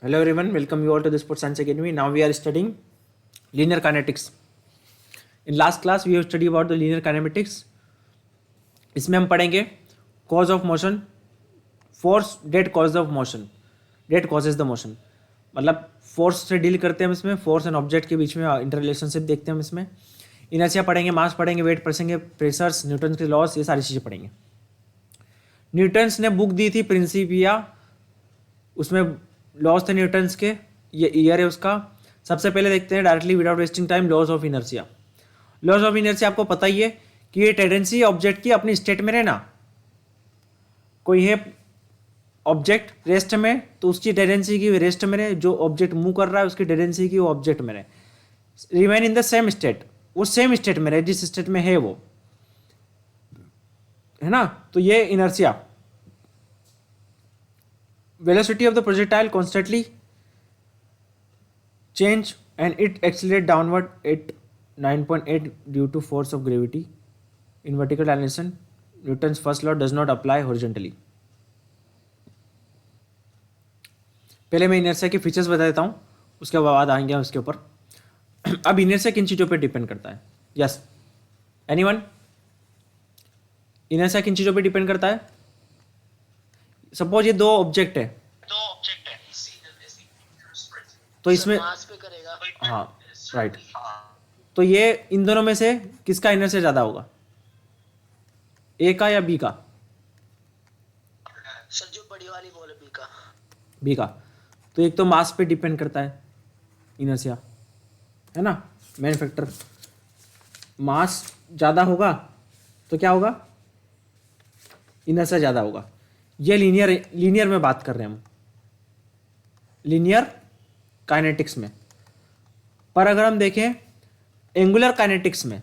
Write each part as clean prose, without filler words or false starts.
Hello everyone, welcome you all to the Sports Science Academy. Now we are studying linear kinetics. In last class we have studied about the linear kinematics. इसमें हम पढ़ेंगे cause of motion, force that causes of motion, that causes the motion. मतलब force से deal करते हैं हम इसमें, force and object के बीच में इंटर रिलेशनशिप देखते हैं हम इसमें. इनर्शिया पढ़ेंगे, मास पढ़ेंगे, वेट पढ़ेंगे, प्रेशर्स, न्यूटन के लॉस, ये सारी चीज़ें पढ़ेंगे. न्यूटन्स ने बुक दी थी प्रिंसिपिया, उसमें लॉस थे न्यूटन्स के, ये ईयर है उसका. सबसे पहले देखते हैं directly without wasting time loss of inertia. Loss of inertia आपको पता ही है कि ये टेंडेंसी ऑब्जेक्ट की अपनी स्टेट में रहना. कोई है ऑब्जेक्ट रेस्ट में तो उसकी टेंडेंसी की रेस्ट में रहे, जो ऑब्जेक्ट मूव कर रहा है उसकी टेंडेंसी की वो ऑब्जेक्ट में रहे, remain in the same state, वो सेम स्टेट में रहे जिस स्टेट में है वो, है ना. तो ये inertia. velocity of the projectile constantly change and it accelerate downward at 9.8 due to force of gravity in vertical direction. Newton's first law does not apply horizontally. पहले मैं इनर्शिया के फीचर्स बता देता हूँ, उसके बाद आएंगे हम उसके ऊपर. अब इनर्शिया किन चीज़ों पे डिपेंड करता है? Yes, anyone? इनर्शिया किन चीज़ों पे डिपेंड करता है? सपोज ये दो ऑब्जेक्ट है तो इसमें मास पे करेगा. हाँ राइट. तो ये इन दोनों में से किसका इनर्शिया ज़्यादा होगा, ए का या बी का? सर जो बड़ी वाली बॉल है बी का. बी का. तो एक तो मास पे डिपेंड करता है इनर्शिया, है ना, मेन फैक्टर. मास ज़्यादा होगा तो क्या होगा, इनर्शिया ज़्यादा होगा. ये लीनियर में बात कर रहे हैं हम, लीनियर काइनेटिक्स में. पर अगर हम देखें एंगुलर काइनेटिक्स में,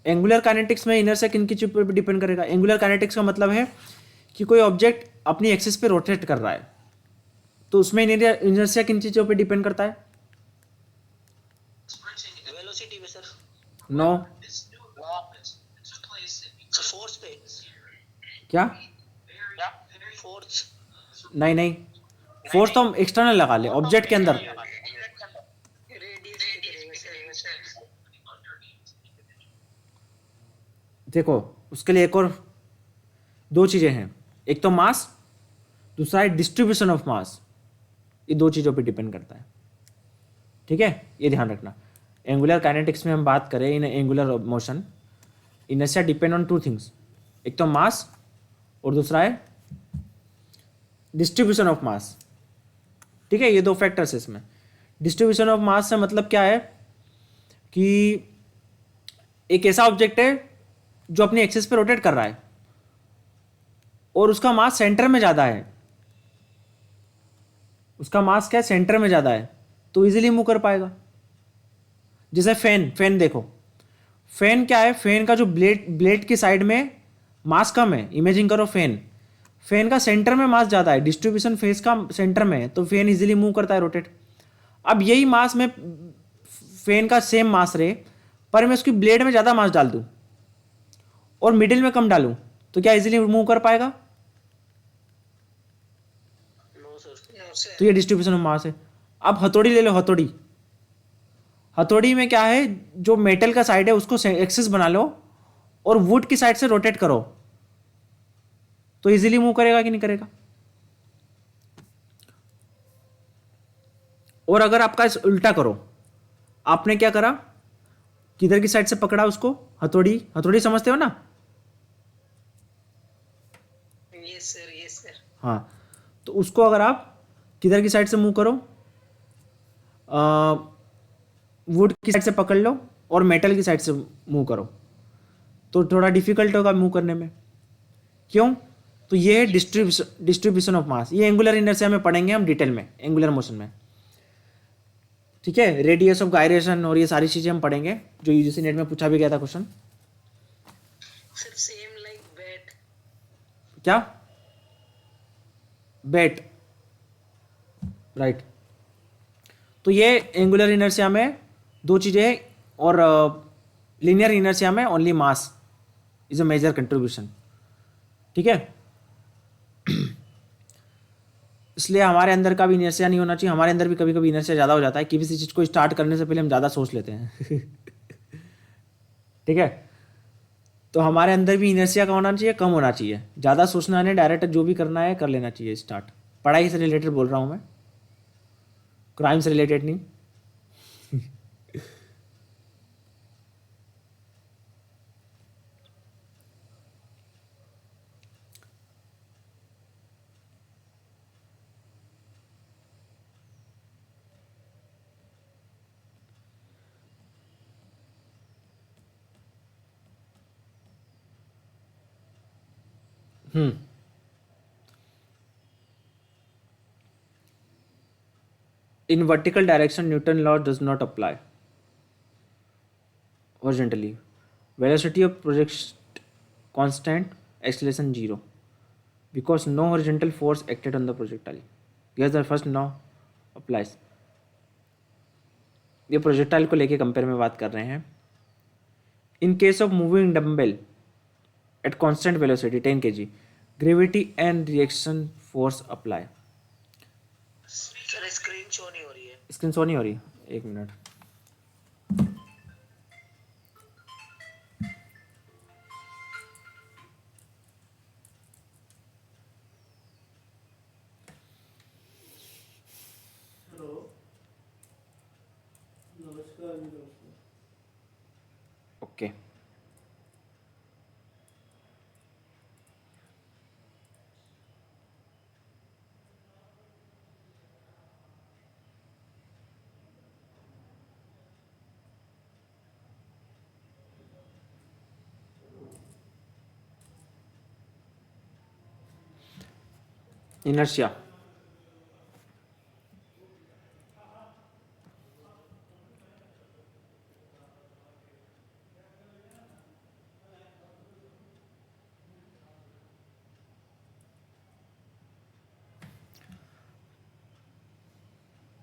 एंगुलर काइनेटिक्स में इनर्शिया किन की चीज़ पर डिपेंड करेगा? एंगुलर काइनेटिक्स का मतलब है कि कोई ऑब्जेक्ट अपनी एक्सिस पे रोटेट कर रहा है, तो उसमें इनर्शिया किन चीज़ों पे डिपेंड करता है? वेलोसिटी पे सर. नो. फोर्स पे. क्या? फोर्स. नहीं नहीं, फोर्स तो हम एक्सटर्नल लगा ले, ऑब्जेक्ट के अंदर. रेडियस पे करेगा सर. देखो उसके लिए एक और दो चीज़ें हैं, एक तो मास, दूसरा है डिस्ट्रीब्यूशन ऑफ मास. ये दो चीज़ों पे डिपेंड करता है, ठीक है, ये ध्यान रखना. एंगुलर काइनेटिक्स में हम बात करें in angular motion, inertia depend on two things, एक तो मास और दूसरा है डिस्ट्रीब्यूशन ऑफ मास. ठीक है, ये दो फैक्टर्स है इसमें. डिस्ट्रीब्यूशन ऑफ मास से मतलब क्या है कि एक ऐसा ऑब्जेक्ट है जो अपनी एक्सिस पे रोटेट कर रहा है और उसका मास सेंटर में ज़्यादा है, उसका मास क्या है, सेंटर में ज़्यादा है, तो इजीली मूव कर पाएगा. जैसे फैन देखो, फैन क्या है, फैन का जो ब्लेड की साइड में मास कम है. इमेजिन करो फैन का सेंटर में मास ज़्यादा है, डिस्ट्रीब्यूशन फेस का सेंटर में है, तो फैन इजीली मूव करता है, रोटेट. अब यही मास में फैन का सेम मास रहे, पर मैं उसकी ब्लेड में ज़्यादा मास डाल दूँ और मिडिल में कम डालूँ, तो क्या इजीली मूव कर पाएगा? No sir. तो ये डिस्ट्रीब्यूशन ऑफ मास है. अब हथौड़ी ले लो, हथौड़ी में क्या है, जो मेटल का साइड है उसको एक्सिस बना लो और वुड की साइड से रोटेट करो, तो इजीली मूव करेगा कि नहीं करेगा? और अगर आपका उल्टा करो, आपने क्या करा, किधर की साइड से पकड़ा उसको, हथौड़ी समझते हो ना? Yes sir. हाँ, तो उसको अगर आप किधर की साइड से मूव करो, वुड की साइड से पकड़ लो और मेटल की साइड से मूव करो, तो थोड़ा डिफिकल्ट होगा मूव करने में. क्यों? तो ये है डिस्ट्रीब्यूशन ऑफ मास. ये एंगुलर इनर्शिया में पढ़ेंगे हम डिटेल में, एंगुलर मोशन में, ठीक है. रेडियस ऑफ गायरेशन और ये सारी चीज़ें हम पढ़ेंगे, जो यूजीसी नेट में पूछा भी गया था question. Sir same like bat. क्या? Bat, right. तो ये एंगुलर इनर्शिया में दो चीज़ें, और लीनियर इनर्शिया में only mass is a major contribution, ठीक है. इसलिए हमारे अंदर का भी इनर्शिया नहीं होना चाहिए। हमारे अंदर भी कभी कभी इनर्शिया ज़्यादा हो जाता है कि किसी चीज़ को स्टार्ट करने से पहले हम ज़्यादा सोच लेते हैं। ठीक है, तो हमारे अंदर भी इनर्शिया का होना चाहिए, कम होना चाहिए। ज़्यादा सोचना नहीं, डायरेक्ट जो भी करना है कर लेना चाहिए स्टार्ट। पढ़ाई से रिलेटेड बोल रहा हूँ मैं, क्राइम से रिलेटेड नहीं। In vertical direction, Newton law does not apply. Horizontally, velocity of project constant, acceleration 0, because no horizontal force acted on the projectile. Yes, the first law applies. ये projectile को लेके compare में बात कर रहे हैं। In case of moving dumbbell at constant velocity 10 kg, gravity and reaction force apply. Sir screen show नहीं हो रही है। स्क्रीन शो नहीं हो रही, एक मिनट। Okay, inertia.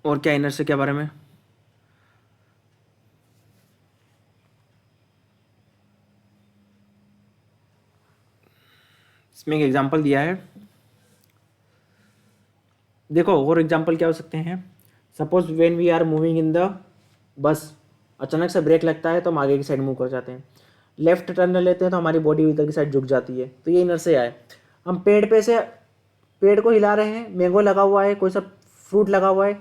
और क्या इनर्शिया के बारे में? इसमें एक एग्जांपल दिया है, देखो। और एग्जांपल क्या हो सकते हैं? Suppose when we are moving in the bus, अचानक से ब्रेक लगता है तो हम आगे की साइड मूव कर जाते हैं। लेफ्ट टर्न लेते हैं तो हमारी बॉडी इधर की साइड झुक जाती है, तो ये इनर्शिया है। हम पेड़ को हिला रहे हैं, मैंगो लगा हुआ है, कोई सा फ्रूट लगा हुआ है,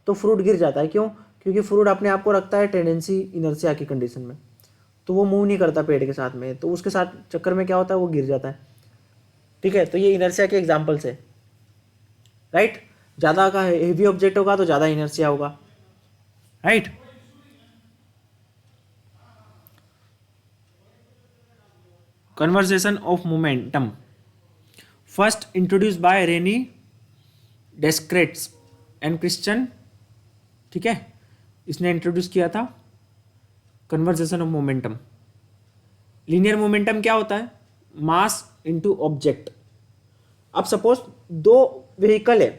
तो फ्रूट गिर जाता है। क्यों? क्योंकि फ्रूट अपने आप को रखता है टेंडेंसी इनर्शिया की कंडीशन में, तो वो मूव नहीं करता पेड़ के साथ में, तो उसके साथ चक्कर में क्या होता है, वो गिर जाता है। ठीक है, तो ये इनर्शिया के एग्जाम्पल्स है, राइट। ज़्यादा का हेवी ऑब्जेक्ट होगा तो ज़्यादा इनर्शिया होगा, right. Conversation of momentum first introduce by Rene Descartes and Christian. ठीक है, इसने इंट्रोड्यूस किया था conversation of momentum. Linear momentum क्या होता है? Mass into object. अब सपोज दो व्हीकल है,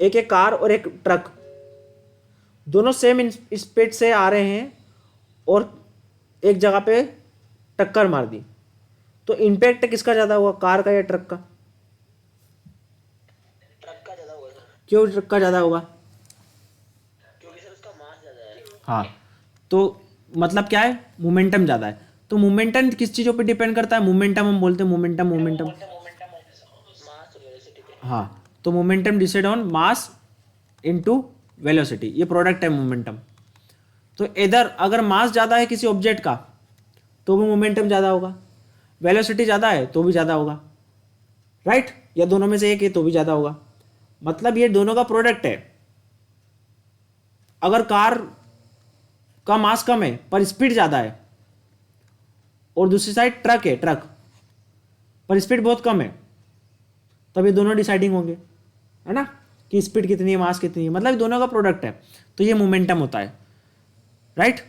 एक एक कार और एक ट्रक, दोनों सेम स्पीड से आ रहे हैं और एक जगह पे टक्कर मार दी, तो इम्पैक्ट किसका ज़्यादा हुआ, कार का या ट्रक का? ट्रक का ज्यादा होगा सर, क्यों ट्रक का ज़्यादा होगा? क्योंकि सर उसका मास ज्यादा है। हाँ, तो मतलब क्या है, मोमेंटम ज़्यादा है। तो मोमेंटम किस चीज़ों पे डिपेंड करता है? मोमेंटम हम बोलते हैं मोमेंटम। मास और वेलोसिटी पे। हाँ, तो momentum decide on mass into velocity, ये प्रोडक्ट है मोमेंटम। तो इधर अगर मास ज़्यादा है किसी ऑब्जेक्ट का तो भी मोमेंटम ज़्यादा होगा, वेलोसिटी ज़्यादा है तो भी ज़्यादा होगा, राइट। या दोनों में से एक है तो भी ज़्यादा होगा। मतलब ये दोनों का प्रोडक्ट है। अगर कार का मास कम है पर स्पीड ज़्यादा है, और दूसरी साइड ट्रक है, ट्रक पर स्पीड बहुत कम है, तब ये दोनों डिसाइडिंग होंगे, है ना, कि स्पीड कितनी है, मास कितनी है। मतलब दोनों का प्रोडक्ट है, तो ये मोमेंटम होता है, right.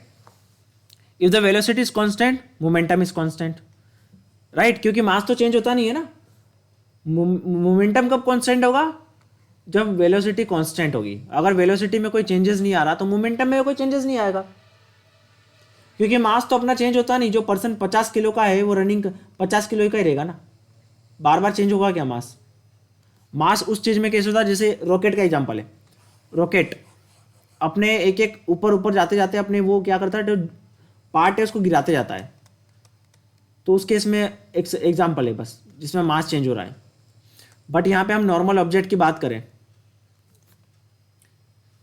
If the velocity is constant, momentum is constant, right, क्योंकि मास तो चेंज होता नहीं है ना। मोमेंटम कब कांस्टेंट होगा? जब वेलोसिटी कांस्टेंट होगी। अगर वेलोसिटी में कोई चेंजेस नहीं आ रहा तो मोमेंटम में कोई चेंजेस नहीं आएगा, क्योंकि मास तो अपना चेंज होता नहीं। जो पर्सन 50 किलो का है वो रनिंग 50 किलो का ही रहेगा ना, बार बार चेंज होगा क्या मास? मास उस चीज़ में कैसे होता है, जैसे रॉकेट का एग्जांपल है। रॉकेट अपने एक एक ऊपर ऊपर जाते जाते अपने वो क्या करता है, जो पार्ट है उसको गिराते जाता है। तो उस केस में एक एग्जाम्पल है बस, जिसमें मास चेंज हो रहा है। बट यहाँ पे हम नॉर्मल ऑब्जेक्ट की बात करें,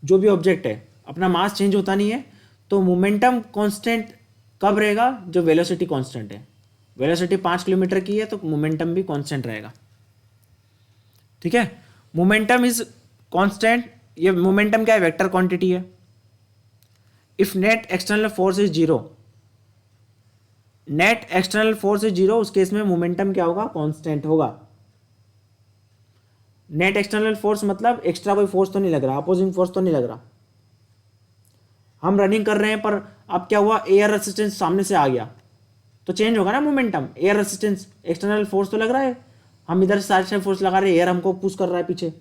जो भी ऑब्जेक्ट है अपना मास चेंज होता नहीं है, तो मोमेंटम कांस्टेंट कब रहेगा, जो वेलोसिटी कांस्टेंट है। वेलोसिटी 5 किलोमीटर की है तो मोमेंटम भी कांस्टेंट रहेगा। ठीक है, मोमेंटम इज कांस्टेंट। ये मोमेंटम क्या है, वेक्टर क्वांटिटी है। If net external force is zero, net external force is zero, उस केस में मोमेंटम क्या होगा, कांस्टेंट होगा। नेट एक्सटर्नल फोर्स मतलब एक्स्ट्रा कोई फोर्स तो नहीं लग रहा, अपोजिंग फोर्स तो नहीं लग रहा। हम रनिंग कर रहे हैं पर अब क्या हुआ, एयर रेसिस्टेंस सामने से आ गया तो चेंज होगा ना momentum. Air resistance external force तो लग रहा है, हम इधर साइड से फोर्स लगा रहे हैं, एयर हमको पुश कर रहा है पीछे।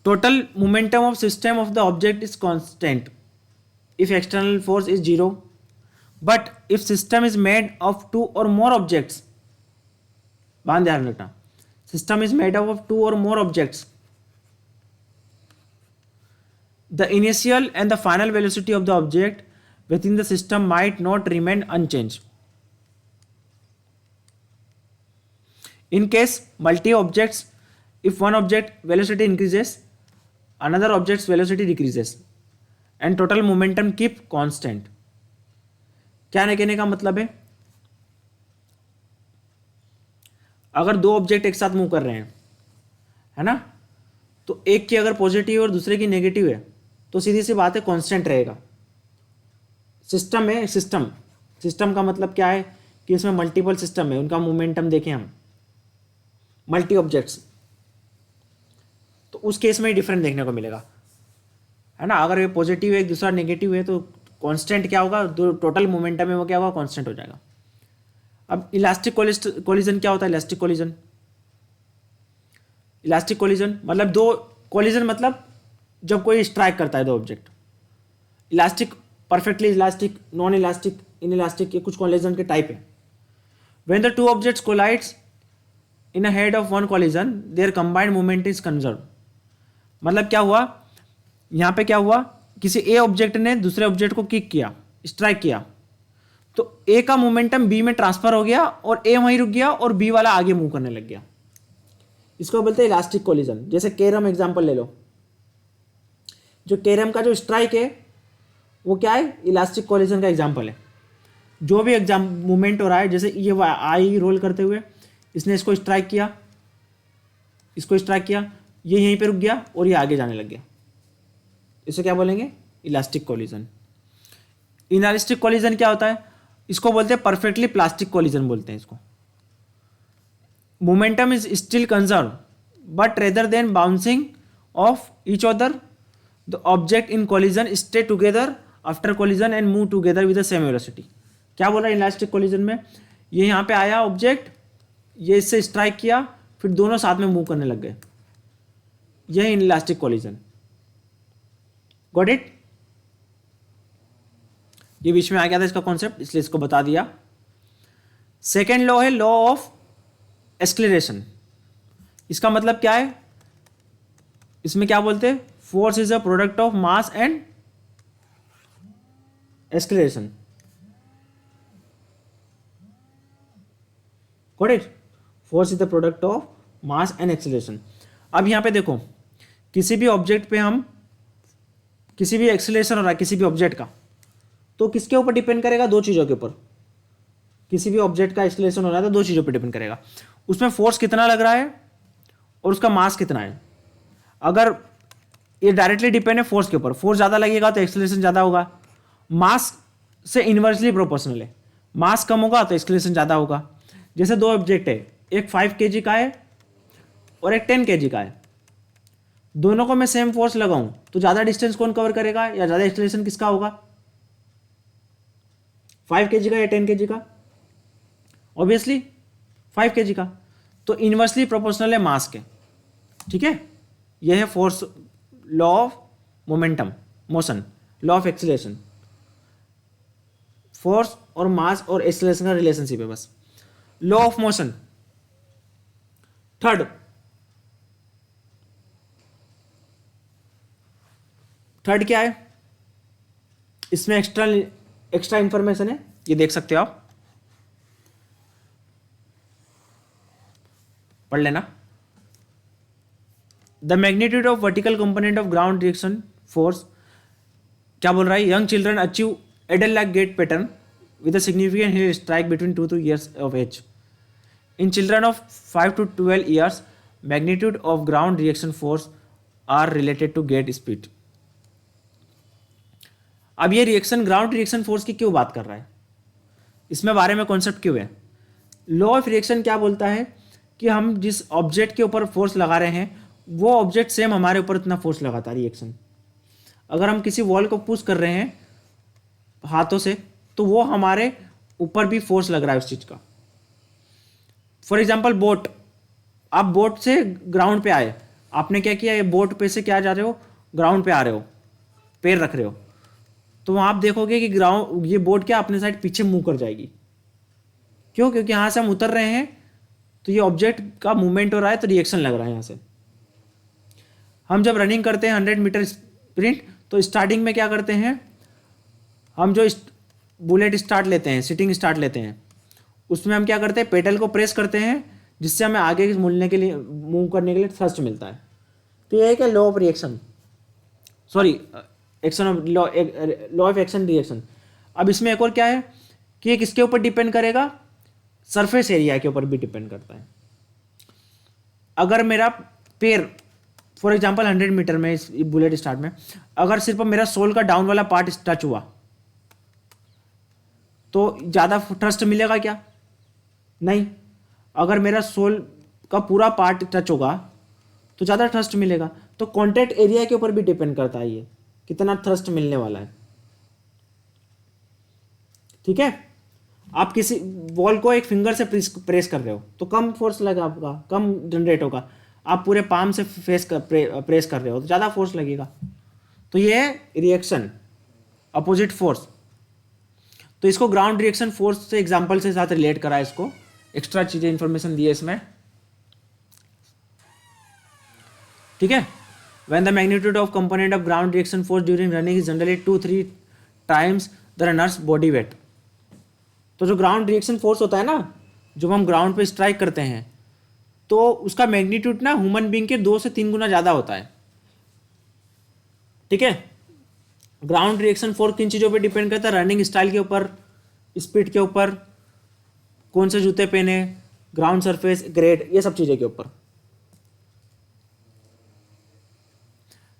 Total momentum of system of the object is constant if external force is zero, but if system is made of two or more objects, बात ध्यान रखना, system is made up of two or more objects, the initial and the final velocity of the object within the system might not remain unchanged. In case multi objects, if one object velocity increases, another object's velocity decreases and total momentum keep constant. क्या कहने का मतलब है, अगर दो object एक साथ move कर रहे हैं, है ना, तो एक की अगर पॉजिटिव और दूसरे की नेगेटिव है तो सीधी सी बात है कांस्टेंट रहेगा। सिस्टम है, सिस्टम का मतलब क्या है कि इसमें मल्टीपल सिस्टम है, उनका मोमेंटम देखें हम, मल्टी ऑब्जेक्ट्स, तो उस केस में ही डिफरेंट देखने को मिलेगा, है ना। अगर ये पॉजिटिव है, एक दूसरा नेगेटिव है, तो कांस्टेंट क्या होगा, जो टोटल मोमेंटम है वो क्या होगा, कांस्टेंट हो जाएगा। अब इलास्टिक कोलिजन क्या होता है, इलास्टिक कोलिजन मतलब दो कोलिजन मतलब जब कोई स्ट्राइक करता है दो object. Elastic, perfectly elastic, non elastic, inelastic, ये कुछ कोलिजन के टाइप है। When the two objects collides in a head of one collision their combined moment is conserve. मतलब क्या हुआ, यहाँ पे क्या हुआ, किसी ए ऑब्जेक्ट ने दूसरे ऑब्जेक्ट को किक किया, स्ट्राइक किया, तो ए का मोमेंटम बी में ट्रांसफर हो गया और ए वहीं रुक गया और बी वाला आगे मूव करने लग गया। इसको बोलते हैं इलास्टिक कोलिजन। जैसे कैरम एग्जांपल ले लो, जो कैरम का जो स्ट्राइक है वो क्या है, इलास्टिक कोलिजन का एग्जांपल है। जो भी मूवमेंट हो रहा है, जैसे ये आई रोल करते हुए इसने इसको स्ट्राइक किया, ये यहीं पे रुक गया और ये आगे जाने लग गया, इसे क्या बोलेंगे, इलास्टिक कोलिजन। इनइलास्टिक कोलिजन क्या होता है, इसको बोलते हैं परफेक्टली प्लास्टिक कोलिजन बोलते हैं इसको। Momentum is still conserve but rather than bouncing off each other the object in collision stay together after collision and move together with the same velocity. क्या बोला इलास्टिक कोलिजन में, ये यहाँ पे आया ऑब्जेक्ट, ये इससे स्ट्राइक किया, फिर दोनों साथ में मूव करने लग गए, यह इनइलास्टिक कोलिजन। Got it. ये बीच में आ गया था इसका कॉन्सेप्ट, इसलिए इसको बता दिया। सेकेंड लॉ है लॉ ऑफ एक्सलेरेशन। इसका मतलब क्या है, इसमें क्या बोलते हैं, force is a product of mass and acceleration. Got it. Force is the product of mass and acceleration. अब यहां पे देखो, किसी भी ऑब्जेक्ट पे हम, किसी भी एक्सेलरेशन हो रहा है किसी भी ऑब्जेक्ट का, तो किसके ऊपर डिपेंड करेगा, दो चीज़ों के ऊपर। किसी भी ऑब्जेक्ट का एक्सेलरेशन हो रहा है तो दो चीज़ों पर डिपेंड करेगा, उसमें फोर्स कितना लग रहा है और उसका मास कितना है। अगर ये डायरेक्टली डिपेंड है फोर्स के ऊपर, फोर्स ज़्यादा लगेगा तो एक्सेलरेशन ज़्यादा होगा, मास से इन्वर्सली प्रोपोर्शनल है, मास कम होगा तो एक्सेलरेशन ज़्यादा होगा। जैसे दो ऑब्जेक्ट है, एक 5 kg का है और एक 10 kg का है, दोनों को मैं सेम फोर्स लगाऊं तो ज़्यादा डिस्टेंस कौन कवर करेगा या ज़्यादा एक्सेलरेशन किसका होगा, 5 kg का या 10 kg का, ऑब्वियसली 5 kg का। तो इन्वर्सली प्रोपोर्शनल है मास के, ठीक है। यह है force, law of momentum, motion, law of acceleration. Force और मास और एक्सेलरेशन का रिलेशनशिप है बस। लॉ ऑफ मोशन, थर्ड क्या है, इसमें एक्स्ट्रा इंफॉर्मेशन है, ये देख सकते हो आप, पढ़ लेना। The magnitude of vertical component of ground reaction force, क्या बोल रहा है, young children achieve adult like gait pattern with a significant heel strike between 2 to years of age. In children of 5 to 12 years, magnitude of ground reaction force are related to gate speed. अब ये reaction ground reaction force की क्यों बात कर रहा है, इसमें बारे में कॉन्सेप्ट क्यों है। लॉ ऑफ रिएक्शन क्या बोलता है कि हम जिस ऑब्जेक्ट के ऊपर फोर्स लगा रहे हैं वो ऑब्जेक्ट सेम हमारे ऊपर उतना फोर्स लगाता है रिएक्शन। अगर हम किसी वॉल को पुश कर रहे हैं हाथों से तो वो हमारे ऊपर भी फोर्स लग रहा है उस चीज़ का। फॉर एग्जाम्पल बोट, आप बोट से ग्राउंड पे आए, आपने क्या किया, ये बोट पे से क्या जा रहे हो, ग्राउंड पे आ रहे हो, पैर रख रहे हो, तो वहाँ आप देखोगे कि ग्राउंड ये बोट क्या अपने साइड पीछे मूव कर जाएगी। क्यों, क्योंकि यहाँ से हम उतर रहे हैं तो ये ऑब्जेक्ट का मूवमेंट हो रहा है तो रिएक्शन लग रहा है यहाँ से। हम जब रनिंग करते हैं 100 मीटर स्प्रिंट तो स्टार्टिंग में क्या करते हैं, हम जो बुलेट स्टार्ट लेते हैं, सिटिंग स्टार्ट लेते हैं, उसमें हम क्या करते हैं, पेडल को प्रेस करते हैं जिससे हमें आगे मुड़ने के लिए, मूव करने के लिए थ्रस्ट मिलता है। तो ये है क्या, law of reaction, sorry action of law of action reaction. अब इसमें एक और क्या है कि ये किसके ऊपर डिपेंड करेगा, सरफेस एरिया के ऊपर भी डिपेंड करता है। अगर मेरा पैर फॉर एग्जांपल 100 मीटर में इस बुलेट स्टार्ट में अगर सिर्फ मेरा सोल का डाउन वाला पार्ट टच हुआ तो ज़्यादा थ्रस्ट मिलेगा क्या, नहीं। अगर मेरा सोल का पूरा पार्ट टच होगा तो ज़्यादा थ्रस्ट मिलेगा। तो कॉन्टैक्ट एरिया के ऊपर भी डिपेंड करता है ये कितना थ्रस्ट मिलने वाला है। ठीक है, आप किसी वॉल को एक फिंगर से प्रेस कर रहे हो तो कम फोर्स लगा आपका, कम जनरेट होगा। आप पूरे पाम से प्रेस कर रहे हो तो ज़्यादा फोर्स लगेगा। तो ये है रिएक्शन, अपोजिट फोर्स। तो इसको ग्राउंड रिएक्शन फोर्स से एग्जांपल से साथ रिलेट करा है, इसको एक्स्ट्रा चीज़ें इंफॉर्मेशन दी है इसमें। ठीक है, when the magnitude of component of ground reaction force during running is generally 2-3 times the runner's body weight. तो जो ग्राउंड रिएक्शन फोर्स होता है ना, जब हम ग्राउंड पे स्ट्राइक करते हैं तो उसका मैग्नीट्यूड ना ह्यूमन बीइंग के 2 से 3 गुना ज़्यादा होता है। ठीक है, ग्राउंड रिएक्शन फोर्स किन चीज़ों पे डिपेंड करता है, रनिंग स्टाइल के ऊपर, स्पीड के ऊपर, कौन से जूते पहने, ग्राउंड सरफेस, ग्रेड, ये सब चीज़ों के ऊपर।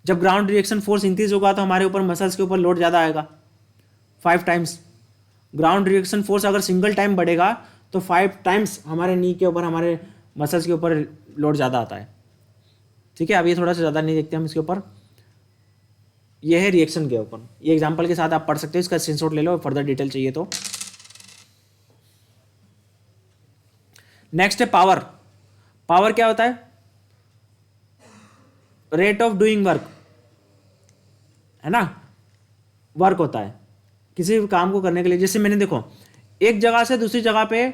जब ग्राउंड रिएक्शन फोर्स इंक्रीज होगा तो हमारे ऊपर मसल्स के ऊपर लोड ज़्यादा आएगा, 5 टाइम्स। ग्राउंड रिएक्शन फोर्स अगर सिंगल टाइम बढ़ेगा तो 5 टाइम्स हमारे नी के ऊपर, हमारे मसल्स के ऊपर लोड ज़्यादा आता है। ठीक है, अब ये थोड़ा सा ज़्यादा नहीं देखते हम इसके ऊपर, ये है रिएक्शन के ऊपर। ये एग्जांपल के साथ आप पढ़ सकते हो, इसका स्क्रीनशॉट ले लो फर्दर डिटेल चाहिए तो। नेक्स्ट है पावर। पावर क्या होता है, रेट ऑफ डूइंग वर्क, है ना, वर्क होता है किसी भी काम को करने के लिए। जैसे मैंने देखो एक जगह से दूसरी जगह पे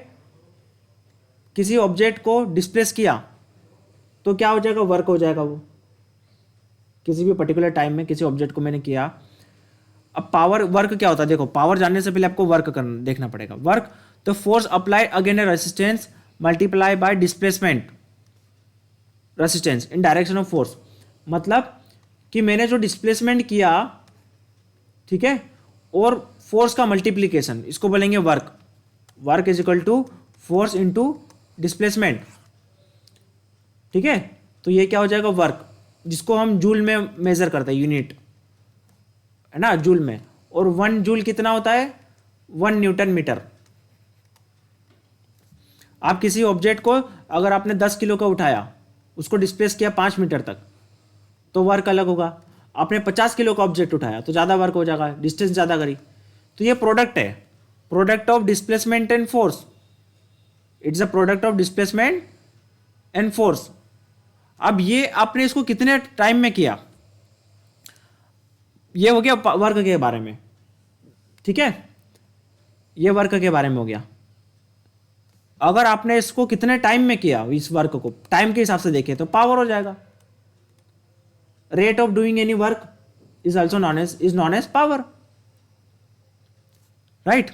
किसी ऑब्जेक्ट को डिस्प्लेस किया तो क्या हो जाएगा, वर्क हो जाएगा वो, किसी भी पर्टिकुलर टाइम में किसी ऑब्जेक्ट को मैंने किया। अब पावर वर्क क्या होता है, देखो पावर जानने से पहले आपको वर्क करना देखना पड़ेगा। वर्क तो force apply again A resistance multiply by displacement resistance in direction of force. मतलब कि मैंने जो डिस्प्लेसमेंट किया, ठीक है, और फोर्स का मल्टीप्लीकेशन, इसको बोलेंगे work. Work is equal to force into displacement. ठीक है, तो ये क्या हो जाएगा, वर्क, जिसको हम जूल में मेजर करते हैं, यूनिट, है ना, जूल में। और 1 जूल कितना होता है, 1 न्यूटन मीटर। आप किसी ऑब्जेक्ट को अगर आपने 10 किलो का उठाया, उसको डिस्प्लेस किया 5 मीटर तक, तो वर्क अलग होगा। आपने 50 किलो का ऑब्जेक्ट उठाया तो ज़्यादा वर्क हो जाएगा, डिस्टेंस ज़्यादा करी। तो ये प्रोडक्ट है, product of displacement and force. It's a product of displacement and force. अब ये आपने इसको कितने टाइम में किया, ये हो गया वर्क के बारे में। ठीक है, ये वर्क के बारे में हो गया। अगर आपने इसको कितने टाइम में किया, इस वर्क को टाइम के हिसाब से देखें तो पावर हो जाएगा. Rate of doing any work is also known as power, right.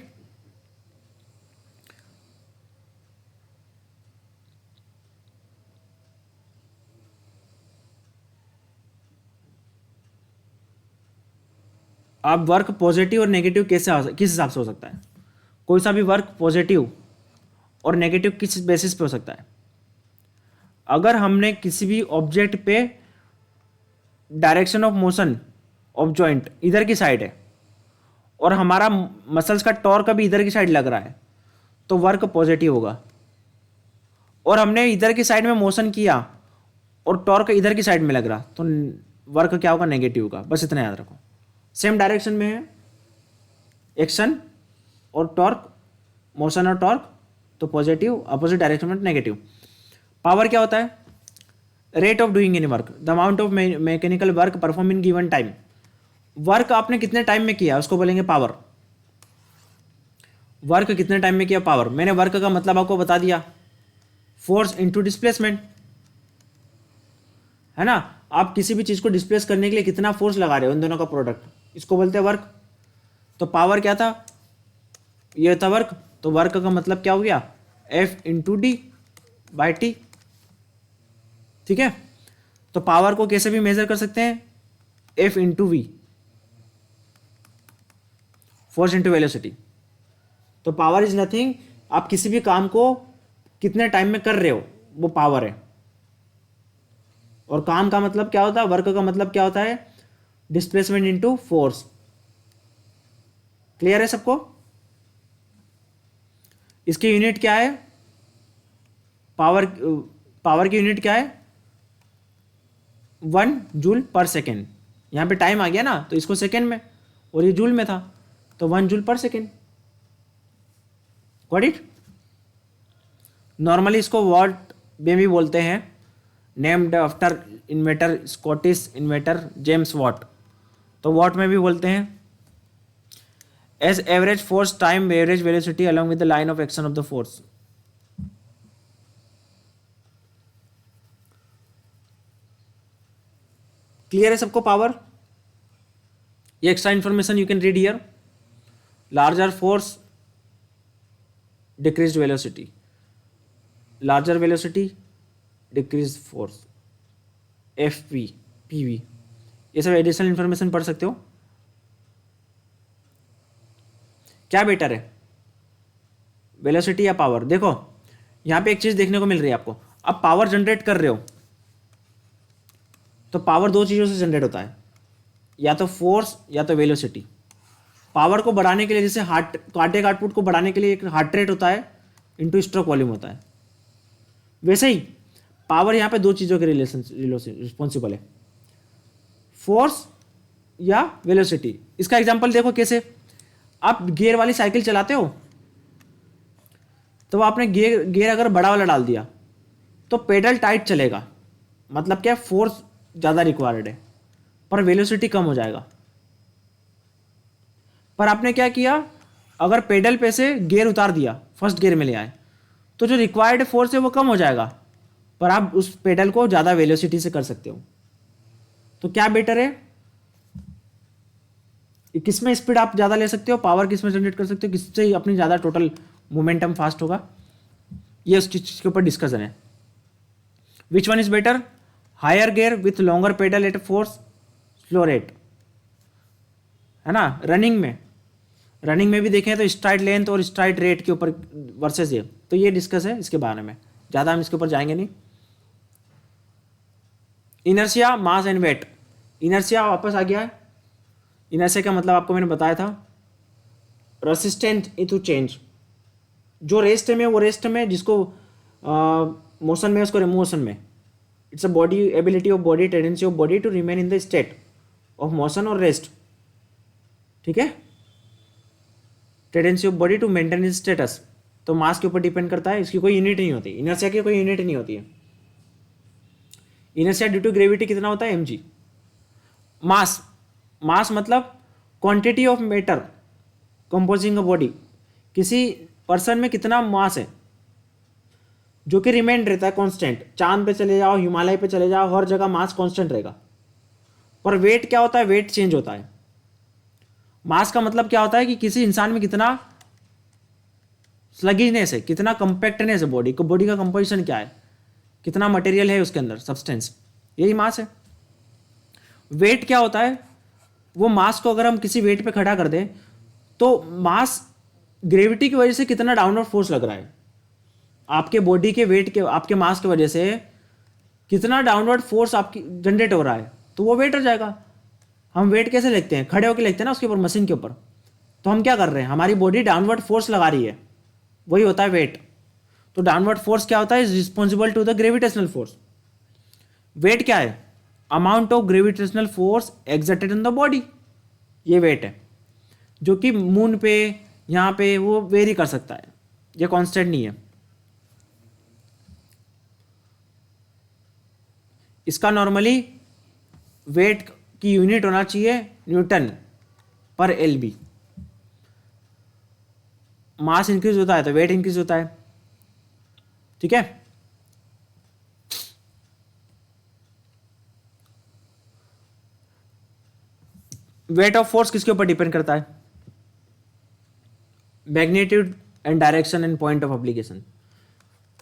अब वर्क पॉजिटिव और नेगेटिव किस हिसाब से हो सकता है? कोई सा भी वर्क पॉजिटिव और नेगेटिव किस बेसिस पे हो सकता है? अगर हमने किसी भी ऑब्जेक्ट पे direction of motion of joint इधर की साइड है और हमारा मसल्स का टॉर्क भी इधर की साइड लग रहा है तो वर्क पॉजिटिव होगा. और हमने इधर की साइड में मोशन किया और टॉर्क इधर की साइड में लग रहा तो वर्क क्या होगा? नेगेटिव होगा. बस इतना याद रखो. सेम डायरेक्शन में है एक्शन और टॉर्क, मोशन और टॉर्क, तो पॉजिटिव, अपोजिट डायरेक्शन में नेगेटिव. पावर क्या होता है? Rate of doing any work, the amount of mechanical work perform in given time. Work आपने कितने टाइम में किया उसको बोलेंगे पावर. वर्क कितने टाइम में किया, पावर. मैंने वर्क का मतलब आपको बता दिया, फोर्स इनटू डिस्प्लेसमेंट, है ना. आप किसी भी चीज को डिस्प्लेस करने के लिए कितना फोर्स लगा रहे हो, इन दोनों का प्रोडक्ट, इसको बोलते हैं वर्क. तो पावर क्या था? ये था वर्क. तो वर्क का मतलब क्या हो गया? F into D by T. ठीक है. तो पावर को कैसे भी मेजर कर सकते हैं? F into V, force into velocity. तो पावर इज नथिंग, आप किसी भी काम को कितने टाइम में कर रहे हो वो पावर है. और काम का मतलब क्या होता है? वर्क का मतलब क्या होता है? Displacement into force. क्लियर है सबको? इसकी यूनिट क्या है? पावर की यूनिट क्या है? 1 जूल पर सेकेंड. यहां पे टाइम आ गया ना तो इसको सेकेंड में, और ये जूल में था तो 1 joule per second. Got it? Normally इसको वॉट में भी बोलते हैं, named after inventor, Scottish inventor James Watt. तो वॉट में भी बोलते हैं. As average force time average velocity along with the line of action of the force. Clear है सबको? पावर, ये extra information you can read here. Larger force decreased velocity, larger velocity decrease force, F P P V. ये सब additional information पढ़ सकते हो. क्या better है, वेलोसिटी या पावर? देखो यहां पे एक चीज देखने को मिल रही है आपको. अब पावर जनरेट कर रहे हो तो पावर दो चीजों से जनरेट होता है, या तो फोर्स या तो वेलोसिटी. पावर को बढ़ाने के लिए, जैसे कार्डियक आउटपुट को बढ़ाने के लिए एक हार्ट रेट होता है इंटू स्ट्रोक वॉल्यूम होता है, वैसे ही पावर यहां पे दो चीजों के रिस्पॉन्सिबल है, फोर्स या वेलोसिटी. इसका एग्जांपल देखो कैसे. आप गियर वाली साइकिल चलाते हो तो आपने गियर अगर बड़ा वाला डाल दिया तो पेडल टाइट चलेगा, मतलब क्या, फोर्स ज़्यादा रिक्वायर्ड है पर वेलोसिटी कम हो जाएगा. पर आपने क्या किया, अगर पेडल पे से गियर उतार दिया, फर्स्ट गियर में ले आए, तो जो रिक्वायर्ड फोर्स है वो कम हो जाएगा पर आप उस पेडल को ज़्यादा वेलोसिटी से कर सकते हो. तो क्या बेटर है, किसमें स्पीड आप ज़्यादा ले सकते हो, पावर किसमें जनरेट कर सकते हो, किससे अपनी ज़्यादा टोटल मोमेंटम फास्ट होगा, ये उस चीज़ के ऊपर डिस्कशन है. Which one is better? Higher gear with longer pedal at force slow rate, है ना. रनिंग में भी देखें तो स्ट्राइड लेंथ और स्ट्राइड रेट के ऊपर वर्सेस ये, तो ये डिस्कस है इसके बारे में, ज़्यादा हम इसके ऊपर जाएंगे नहीं. Inertia, mass and weight. Inertia वापस आ गया है. इनर्शिया का मतलब आपको मैंने बताया था, रेसिस्टेंट टू चेंज. जो रेस्ट में वो रेस्ट में, जिसको मोशन में उसको मोशन में. It's a body ability of body, tendency of body to remain in the state of motion और रेस्ट. ठीक है, tendency of body to maintain is status. तो मास के ऊपर डिपेंड करता है, इसकी कोई यूनिट नहीं होती, इनर्शिया की कोई यूनिट नहीं होती है. इनर्शिया ड्यू टू ग्रेविटी कितना होता है, mg. मास मतलब quantity of matter composing a body, किसी पर्सन में कितना मास है, जो कि रिमेन रहता है कांस्टेंट। चांद पे चले जाओ, हिमालय पे चले जाओ, हर जगह मास कांस्टेंट रहेगा। पर वेट क्या होता है? वेट चेंज होता है। मास का मतलब क्या होता है कि किसी इंसान में कितना स्लगिनेस है, कितना कंपैक्टनेस है बॉडी को, बॉडी का कंपोजिशन क्या है, कितना मटेरियल है उसके अंदर, सब्सटेंस, यही मास है। वेट क्या होता है? वो मास को अगर हम किसी वेट पे खड़ा कर दें तो मास ग्रेविटी की वजह से कितना डाउनवर्ड फोर्स लग रहा है, आपके बॉडी के वेट के, आपके मास की वजह से कितना डाउनवर्ड फोर्स आपकी जनरेट हो रहा है, तो वो वेट हो जाएगा। हम वेट कैसे लिखते हैं? खड़े होकर लिखते हैं ना उसके ऊपर, मशीन के ऊपर। तो हम क्या कर रहे हैं? हमारी बॉडी डाउनवर्ड फोर्स लगा रही है, वही होता है वेट। तो डाउनवर्ड फोर्स क्या होता है? Is responsible to the gravitational force. Weight क्या है? Amount of gravitational force exerted in the body, ये वेट है। जो कि मून पे, यहाँ पे वो वेरी कर सकता है, ये कांस्टेंट नहीं है। इसका नॉर्मली वेट की यूनिट होना चाहिए न्यूटन पर एलबी। मास इंक्रीज होता है तो वेट इंक्रीज होता है, ठीक है। वेट ऑफ फोर्स किसके ऊपर डिपेंड करता है? Magnitude and direction and point of application.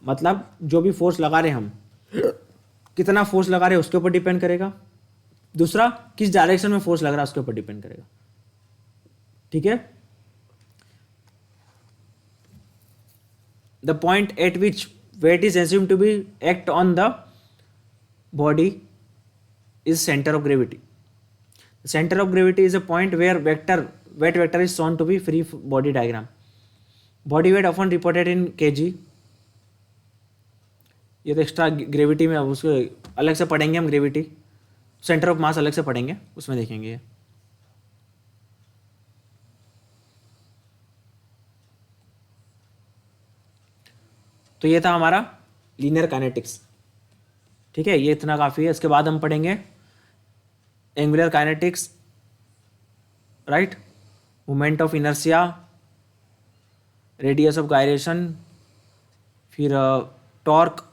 मतलब जो भी फोर्स लगा रहे हम, कितना फोर्स लगा रहे हैं उसके ऊपर डिपेंड करेगा। दूसरा, किस डायरेक्शन में फोर्स लग रहा है उसके ऊपर डिपेंड करेगा, ठीक है। The point at which weight is assume to be act on the body is center of gravity. Center of gravity is a point where weight vector is shown to be free body diagram. Body weight often reported in kg. ये तो extra gravity में, अब उसको अलग से पढ़ेंगे हम, gravity center of mass अलग से पढ़ेंगे, उसमें देखेंगे। तो ये था हमारा लीनियर काइनेटिक्स, ठीक है, ये इतना काफ़ी है। इसके बाद हम पढ़ेंगे angular kinetics, right, moment of inertia, radius of gyration, फिर टॉर्क,